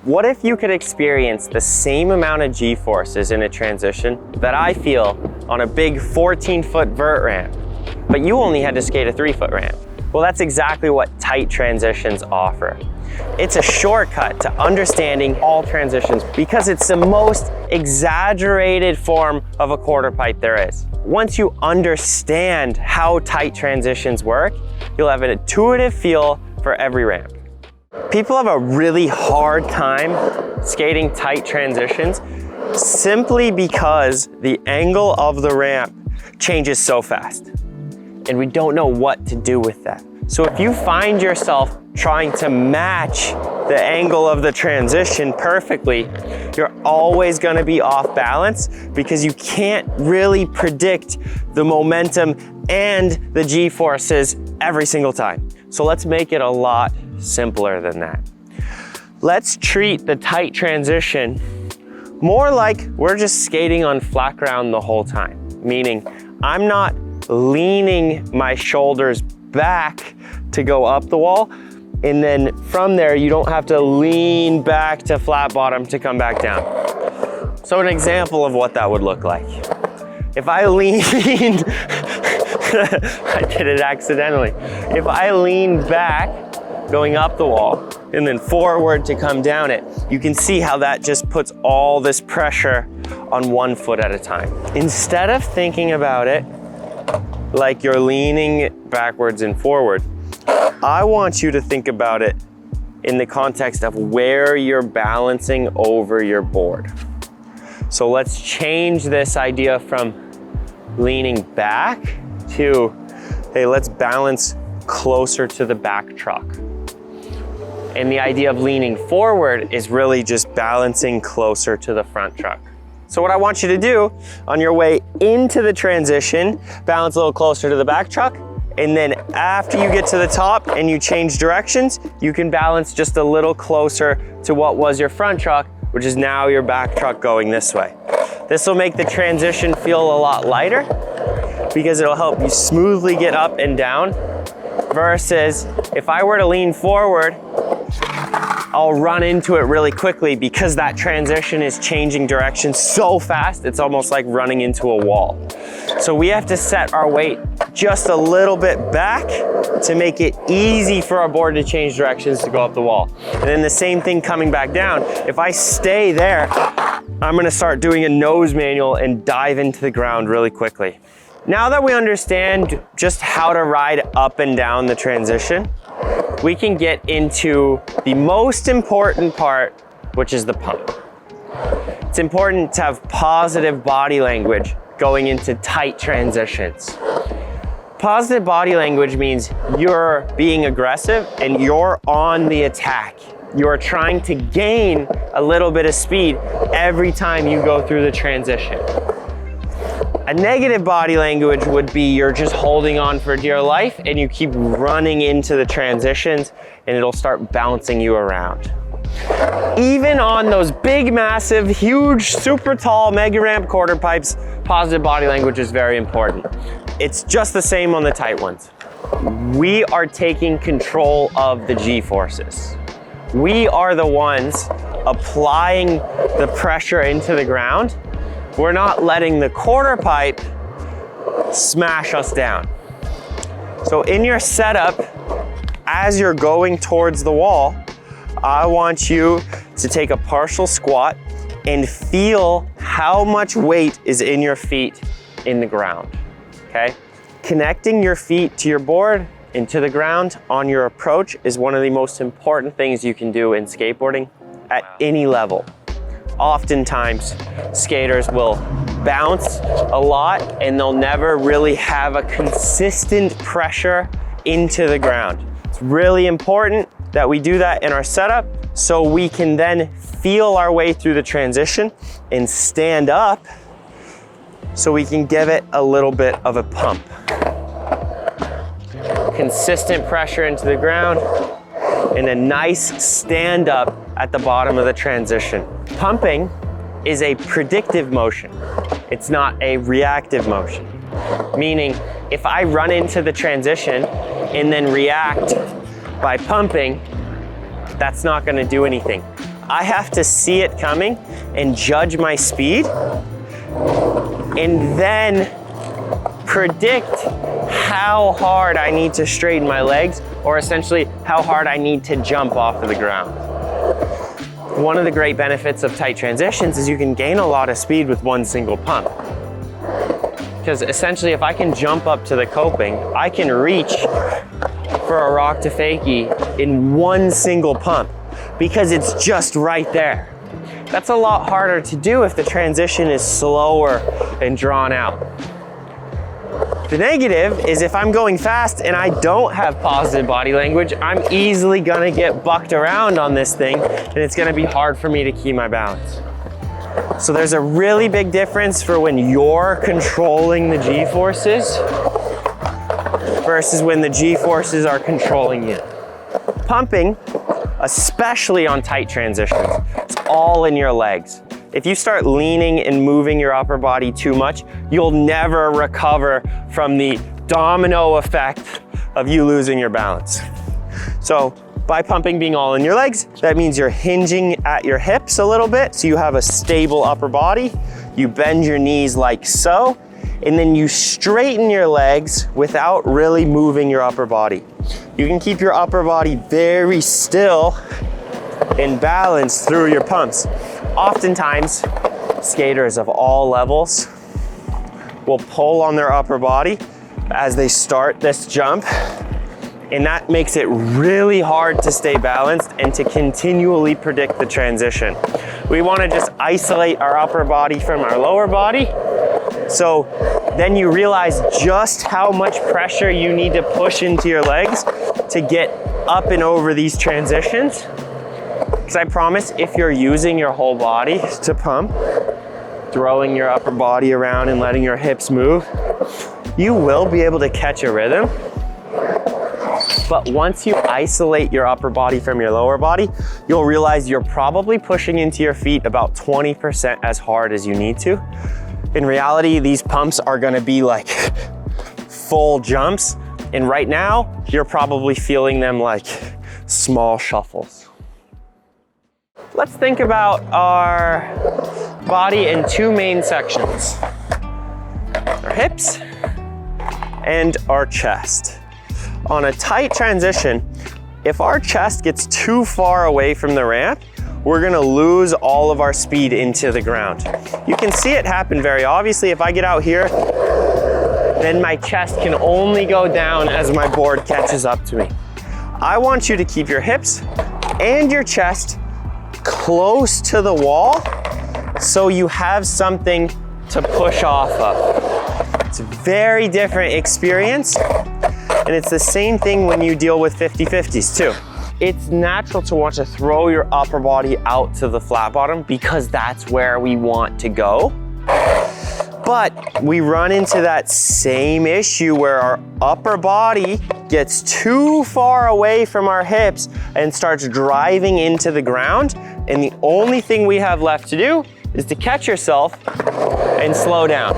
What if you could experience the same amount of G-forces in a transition that I feel on a big 14-foot vert ramp, but you only had to skate a 3-foot ramp? Well, that's exactly what tight transitions offer. It's a shortcut to understanding all transitions because it's the most exaggerated form of a quarter pipe there is. Once you understand how tight transitions work, you'll have an intuitive feel for every ramp. People have a really hard time skating tight transitions simply because the angle of the ramp changes so fast, and we don't know what to do with that. So if you find yourself trying to match the angle of the transition perfectly, you're always going to be off balance because you can't really predict the momentum and the G-forces every single time. So let's make it a lot simpler than that. Let's treat the tight transition more like we're just skating on flat ground the whole time, meaning I'm not leaning my shoulders back to go up the wall, and then from there you don't have to lean back to flat bottom to come back down. So an example of what that would look like. If I leaned, I did it accidentally. If I lean back going up the wall and then forward to come down it, you can see how that just puts all this pressure on one foot at a time. Instead of thinking about it like you're leaning backwards and forward, I want you to think about it in the context of where you're balancing over your board. So let's change this idea from leaning back to, hey, let's balance closer to the back truck. And the idea of leaning forward is really just balancing closer to the front truck. So what I want you to do on your way into the transition, balance a little closer to the back truck, and then after you get to the top and you change directions, you can balance just a little closer to what was your front truck, which is now your back truck going this way. This will make the transition feel a lot lighter because it'll help you smoothly get up and down, versus if I were to lean forward, I'll run into it really quickly because that transition is changing direction so fast, it's almost like running into a wall. So we have to set our weight just a little bit back to make it easy for our board to change directions to go up the wall. And then the same thing coming back down. If I stay there, I'm gonna start doing a nose manual and dive into the ground really quickly. Now that we understand just how to ride up and down the transition, we can get into the most important part, which is the pump. It's important to have positive body language going into tight transitions. Positive body language means you're being aggressive and you're on the attack. You're trying to gain a little bit of speed every time you go through the transition. A negative body language would be you're just holding on for dear life and you keep running into the transitions and it'll start bouncing you around. Even on those big, massive, huge, super tall mega ramp quarter pipes, positive body language is very important. It's just the same on the tight ones. We are taking control of the G-forces. We are the ones applying the pressure into the ground. We're not letting the quarter pipe smash us down. So in your setup, as you're going towards the wall, I want you to take a partial squat and feel how much weight is in your feet in the ground, okay? Connecting your feet to your board and to the ground on your approach is one of the most important things you can do in skateboarding at any level. Oftentimes, skaters will bounce a lot and they'll never really have a consistent pressure into the ground. It's really important that we do that in our setup so we can then feel our way through the transition and stand up so we can give it a little bit of a pump. Consistent pressure into the ground and a nice stand up at the bottom of the transition. Pumping is a predictive motion. It's not a reactive motion. Meaning, if I run into the transition and then react by pumping, that's not gonna do anything. I have to see it coming and judge my speed, and then predict how hard I need to straighten my legs, or essentially how hard I need to jump off of the ground. One of the great benefits of tight transitions is you can gain a lot of speed with one single pump. Because essentially, if I can jump up to the coping, I can reach for a rock to fakie in one single pump because it's just right there. That's a lot harder to do if the transition is slower and drawn out. The negative is if I'm going fast and I don't have positive body language, I'm easily gonna get bucked around on this thing, and it's gonna be hard for me to keep my balance. So there's a really big difference for when you're controlling the G-forces versus when the G-forces are controlling you. Pumping, especially on tight transitions, it's all in your legs. If you start leaning and moving your upper body too much, you'll never recover from the domino effect of you losing your balance. So by pumping being all in your legs, that means you're hinging at your hips a little bit, so you have a stable upper body. You bend your knees like so, and then you straighten your legs without really moving your upper body. You can keep your upper body very still and balanced through your pumps. Oftentimes, skaters of all levels will pull on their upper body as they start this jump, and that makes it really hard to stay balanced and to continually predict the transition. We want to just isolate our upper body from our lower body, so then you realize just how much pressure you need to push into your legs to get up and over these transitions. Because I promise, if you're using your whole body to pump, throwing your upper body around and letting your hips move, you will be able to catch a rhythm. But once you isolate your upper body from your lower body, you'll realize you're probably pushing into your feet about 20% as hard as you need to. In reality, these pumps are gonna be like full jumps. And right now, you're probably feeling them like small shuffles. Let's think about our body in two main sections: our hips and our chest. On a tight transition, if our chest gets too far away from the ramp, we're gonna lose all of our speed into the ground. You can see it happen very obviously. If I get out here, then my chest can only go down as my board catches up to me. I want you to keep your hips and your chest close to the wall so you have something to push off of. It's a very different experience, and it's the same thing when you deal with 50-50s too. It's natural to want to throw your upper body out to the flat bottom because that's where we want to go. But we run into that same issue where our upper body gets too far away from our hips and starts driving into the ground. And the only thing we have left to do is to catch yourself and slow down.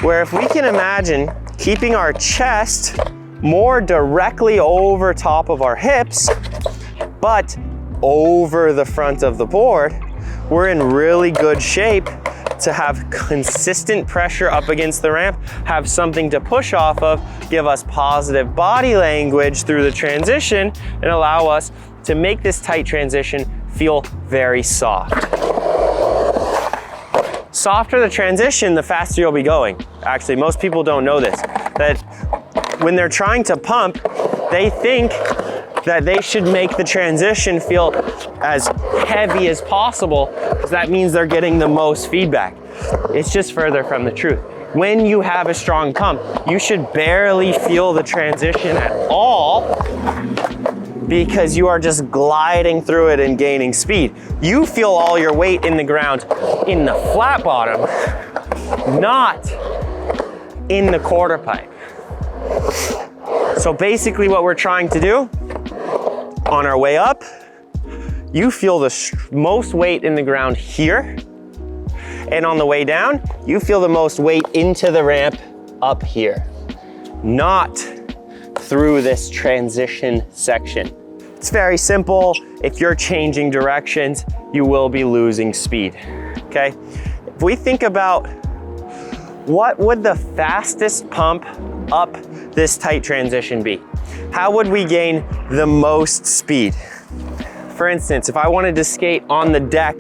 Where if we can imagine keeping our chest more directly over top of our hips, but over the front of the board, we're in really good shape to have consistent pressure up against the ramp, have something to push off of, give us positive body language through the transition, and allow us to make this tight transition feel very soft. Softer the transition, the faster you'll be going. Actually, most people don't know this, that when they're trying to pump, they think that they should make the transition feel as heavy as possible, because that means they're getting the most feedback. It's just further from the truth. When you have a strong pump, you should barely feel the transition at all because you are just gliding through it and gaining speed. You feel all your weight in the ground in the flat bottom, not in the quarter pipe. So basically what we're trying to do, on our way up, you feel the most weight in the ground here. And on the way down, you feel the most weight into the ramp up here, not through this transition section. It's very simple. If you're changing directions, you will be losing speed, okay? If we think about what would the fastest pump up this tight transition be? How would we gain the most speed? For instance, if I wanted to skate on the deck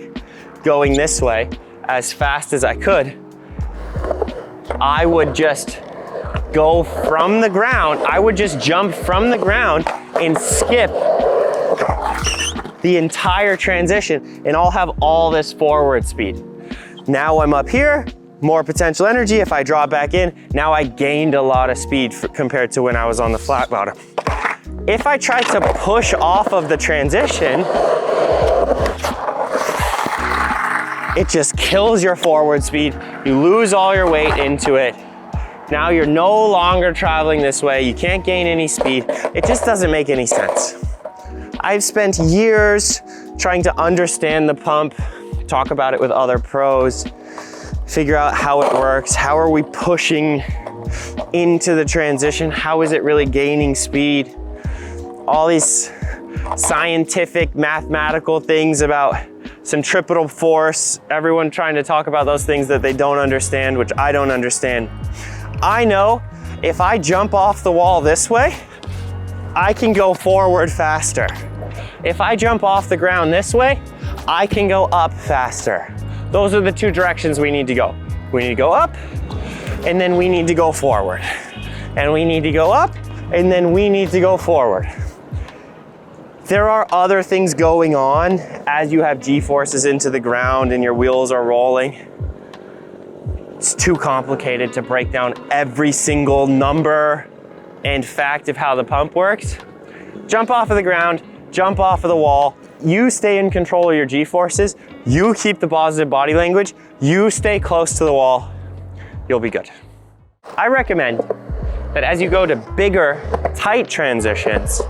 going this way as fast as I could, I would just go from the ground. I would just jump from the ground and skip the entire transition, and I'll have all this forward speed. Now I'm up here, more potential energy. If I draw back in, now I gained a lot of speed compared to when I was on the flat bottom. If I try to push off of the transition, it just kills your forward speed. You lose all your weight into it. Now you're no longer traveling this way. You can't gain any speed. It just doesn't make any sense. I've spent years trying to understand the pump, talk about it with other pros, figure out how it works. How are we pushing into the transition? How is it really gaining speed? All these scientific, mathematical things about centripetal force, everyone trying to talk about those things that they don't understand, which I don't understand. I know if I jump off the wall this way, I can go forward faster. If I jump off the ground this way, I can go up faster. Those are the two directions we need to go. We need to go up, and then we need to go forward. And we need to go up, and then we need to go forward. There are other things going on as you have G-forces into the ground and your wheels are rolling. It's too complicated to break down every single number and fact of how the pump works. Jump off of the ground, jump off of the wall. You stay in control of your G-forces. You keep the positive body language. You stay close to the wall. You'll be good. I recommend that as you go to bigger, tight transitions,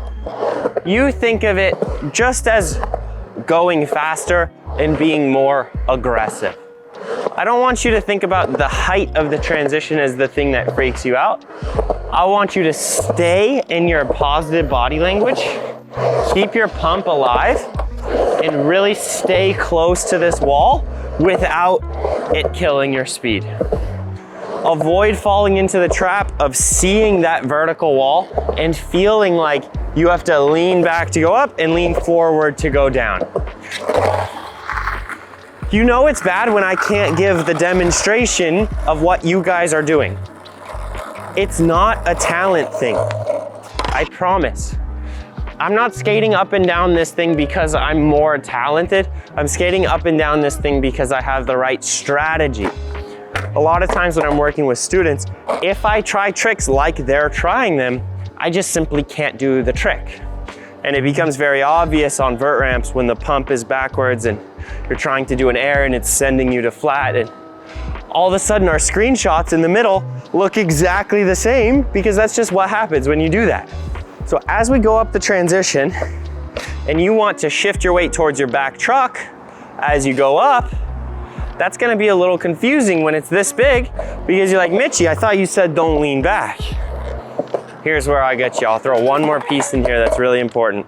you think of it just as going faster and being more aggressive. I don't want you to think about the height of the transition as the thing that freaks you out. I want you to stay in your positive body language, keep your pump alive, and really stay close to this wall without it killing your speed. Avoid falling into the trap of seeing that vertical wall and feeling like you have to lean back to go up and lean forward to go down. You know it's bad when I can't give the demonstration of what you guys are doing. It's not a talent thing, I promise. I'm not skating up and down this thing because I'm more talented. I'm skating up and down this thing because I have the right strategy. A lot of times when I'm working with students, if I try tricks like they're trying them, I just simply can't do the trick. And it becomes very obvious on vert ramps when the pump is backwards and you're trying to do an air and it's sending you to flat, and all of a sudden our screenshots in the middle look exactly the same because that's just what happens when you do that. So as we go up the transition and you want to shift your weight towards your back truck as you go up, that's gonna be a little confusing when it's this big because you're like, Mitchie, I thought you said don't lean back. Here's where I get you. I'll throw one more piece in here that's really important.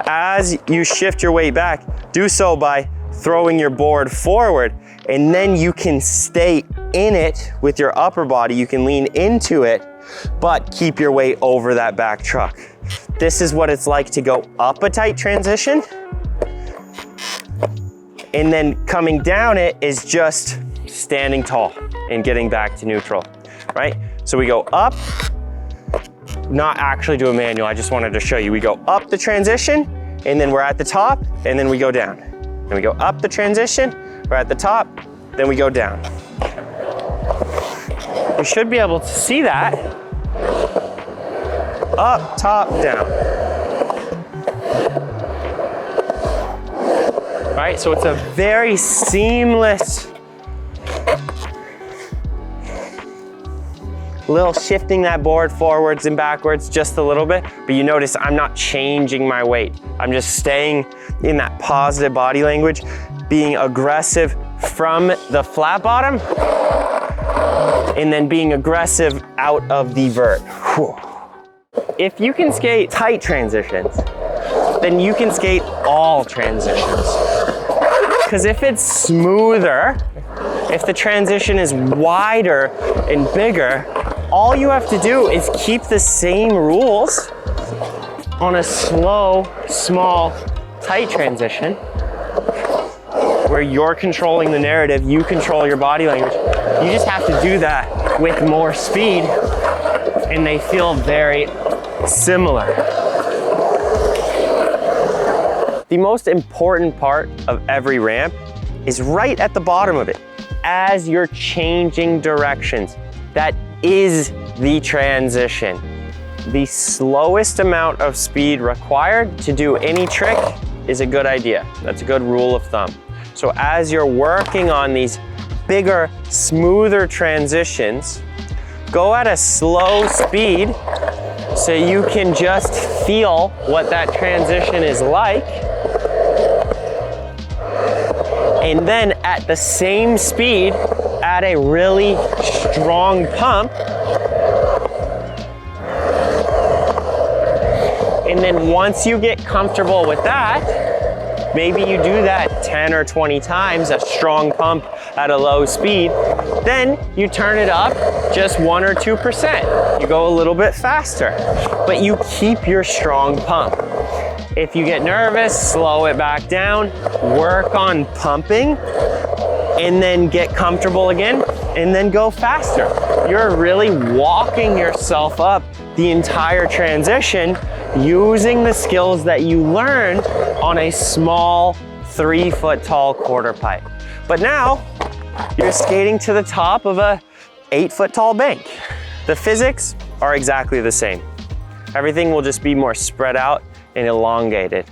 As you shift your weight back, do so by throwing your board forward, and then you can stay in it with your upper body. You can lean into it, but keep your weight over that back truck. This is what it's like to go up a tight transition. And then coming down it is just standing tall and getting back to neutral, right? So we go up, not actually do a manual, I just wanted to show you. We go up the transition, and then we're at the top, and then we go down. Then we go up the transition, we're at the top, then we go down. You should be able to see that. Up, top, down. Right, so it's a very seamless little shifting that board forwards and backwards just a little bit, but you notice I'm not changing my weight. I'm just staying in that positive body language, being aggressive from the flat bottom, and then being aggressive out of the vert. Whew. If you can skate tight transitions, then you can skate all transitions. Because if it's smoother, if the transition is wider and bigger, all you have to do is keep the same rules on a slow, small, tight transition where you're controlling the narrative, you control your body language. You just have to do that with more speed, and they feel very similar. The most important part of every ramp is right at the bottom of it. As you're changing directions, that is the transition. The slowest amount of speed required to do any trick is a good idea. That's a good rule of thumb. So as you're working on these bigger, smoother transitions, go at a slow speed so you can just feel what that transition is like. And then at the same speed, add a really strong pump. And then once you get comfortable with that, maybe you do that 10 or 20 times, a strong pump at a low speed, then you turn it up just 1 or 2%. You go a little bit faster, but you keep your strong pump. If you get nervous, slow it back down, work on pumping, and then get comfortable again, and then go faster. You're really walking yourself up the entire transition using the skills that you learned on a small 3-foot tall quarter pipe. But now you're skating to the top of a 8-foot tall bank. The physics are exactly the same. Everything will just be more spread out and elongated.